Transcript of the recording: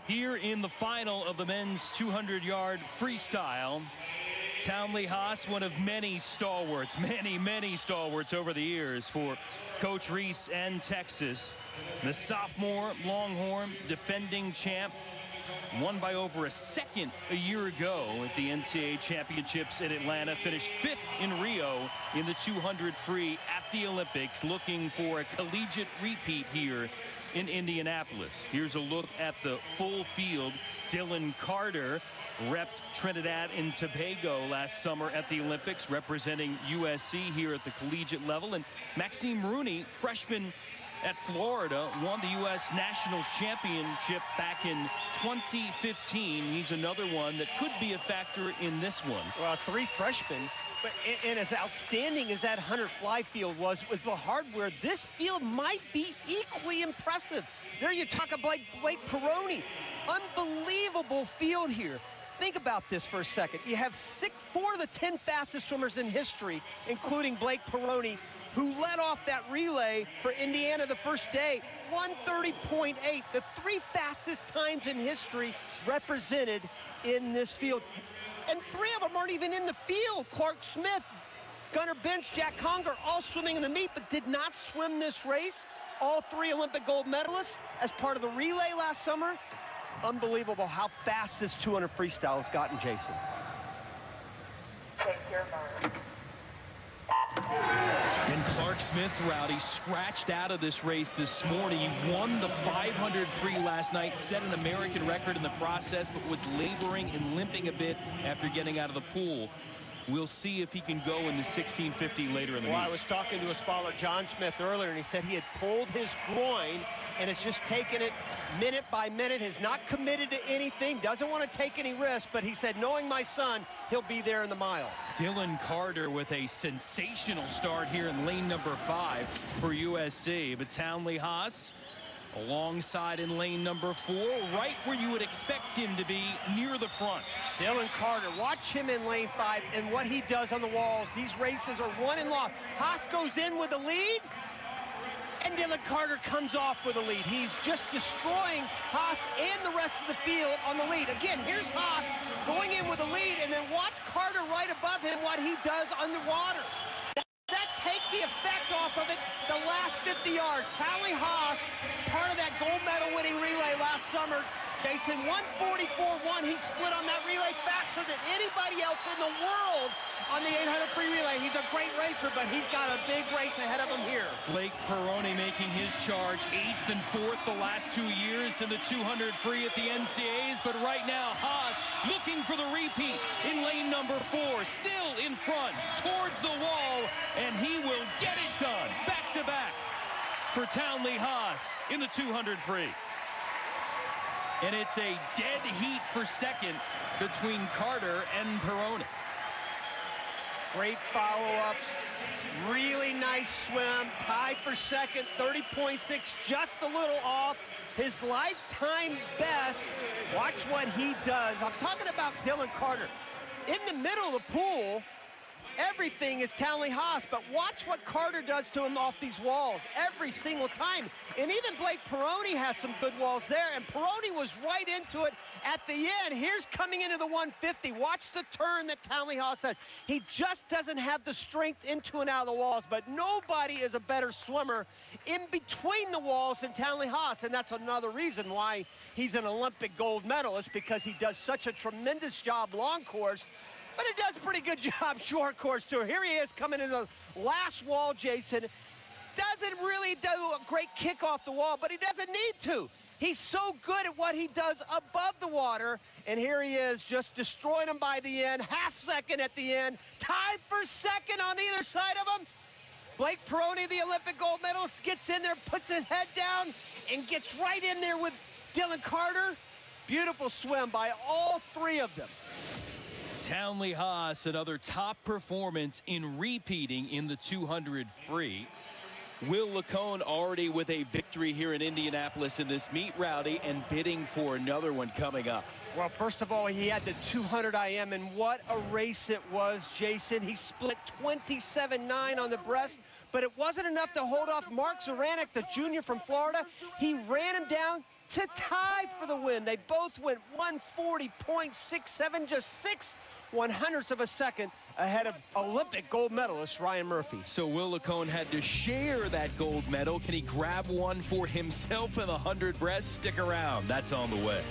Here in the final of the men's 200-yard freestyle, Townley Haas, one of many stalwarts, many stalwarts over the years for Coach Reese and Texas. The sophomore Longhorn defending champ, won by over a second a year ago at the NCAA championships in Atlanta, finished 5th in Rio in the 200 free at the Olympics, looking for a collegiate repeat here in Indianapolis. Here's a look at the full field. Dylan Carter repped Trinidad and Tobago last summer at the Olympics, representing USC here at the collegiate level. And Maxime Rooney, freshman at Florida, won the U.S. Nationals Championship back in 2015. He's another one that could be a factor in this one. Well, 3 freshmen. But, and as outstanding as that Hunter fly field was the hardware, this field might be equally impressive. There you talk about Blake Pieroni. Unbelievable field here. Think about this for a second. You have 4 of the 10 fastest swimmers in history, including Blake Pieroni, who led off that relay for Indiana the first day, 1:30.8. The 3 fastest times in history represented in this field. And 3 of them aren't even in the field. Clark Smith, Gunnar Bench, Jack Conger, all swimming in the meet, but did not swim this race. All 3 Olympic gold medalists as part of the relay last summer. Unbelievable how fast this 200 freestyle has gotten, Jason. Take your mark. And Clark Smith, Rowdy, scratched out of this race this morning. He won the 500 free last night, set an American record in the process, but was laboring and limping a bit after getting out of the pool. We'll see if he can go in the 1650 later in the meet. I was talking to his father, John Smith, earlier, and he said he had pulled his groin, and it's just taken it minute by minute, has not committed to anything, doesn't want to take any risks, but he said, knowing my son, he'll be there in the mile. Dylan Carter with a sensational start here in lane number 5 for USC. But Townley Haas alongside in lane number 4, right where you would expect him to be, near the front. Dylan Carter, watch him in lane 5 and what he does on the walls. These races are won and lost. Haas goes in with the lead, and Dylan Carter comes off with a lead. He's just destroying Haas and the rest of the field on the lead. Again, here's Haas going in with a lead, and then watch Carter right above him, what he does underwater. That take the effect off of it the last 50 yards. Townley Haas, part of that gold medal winning relay last summer. Jason, 1:44.1. He split on that relay faster than anybody else in the world on the 800 free relay. He's a great racer, but he's got a big race ahead of him here. Blake Pieroni making his charge, 8th and 4th the last 2 years in the 200 free at the NCAAs. But right now, Haas looking for the repeat in lane number 4, still in front, towards the wall, and he will get it done. Back to back for Townley Haas in the 200 free. And it's a dead heat for second between Carter and Pieroni. Great follow-up, really nice swim, tied for second, 30.6, just a little off. His lifetime best, watch what he does. I'm talking about Dylan Carter. In the middle of the pool, everything is Townley Haas, but watch what Carter does to him off these walls every single time. And even Blake Pieroni has some good walls there, and Pieroni was right into it at the end. Here's coming into the 150. Watch the turn that Townley Haas has. He just doesn't have the strength into and out of the walls, but nobody is a better swimmer in between the walls than Townley Haas, and that's another reason why he's an Olympic gold medalist, because he does such a tremendous job long course. But he does a pretty good job short course, too. Here he is coming in the last wall, Jason. Doesn't really do a great kick off the wall, but he doesn't need to. He's so good at what he does above the water. And here he is, just destroying him by the end. Half second at the end. Tied for second on either side of him. Blake Pieroni, the Olympic gold medalist, gets in there, puts his head down, and gets right in there with Dylan Carter. Beautiful swim by all 3 of them. Townley Haas, another top performance in repeating in the 200 free. Will Lacone already with a victory here in Indianapolis in this meet, Rowdy, and bidding for another one coming up. Well, first of all, he had the 200 IM, and what a race it was, Jason. He split 27.9 on the breast, but it wasn't enough to hold off Mark Zaranek, the junior from Florida. He ran him down, to tie for the win. They both went 140.67, just 6/100ths of a second ahead of Olympic gold medalist Ryan Murphy. So Will Lacone had to share that gold medal. Can he grab one for himself in the 100 breast? Stick around. That's on the way.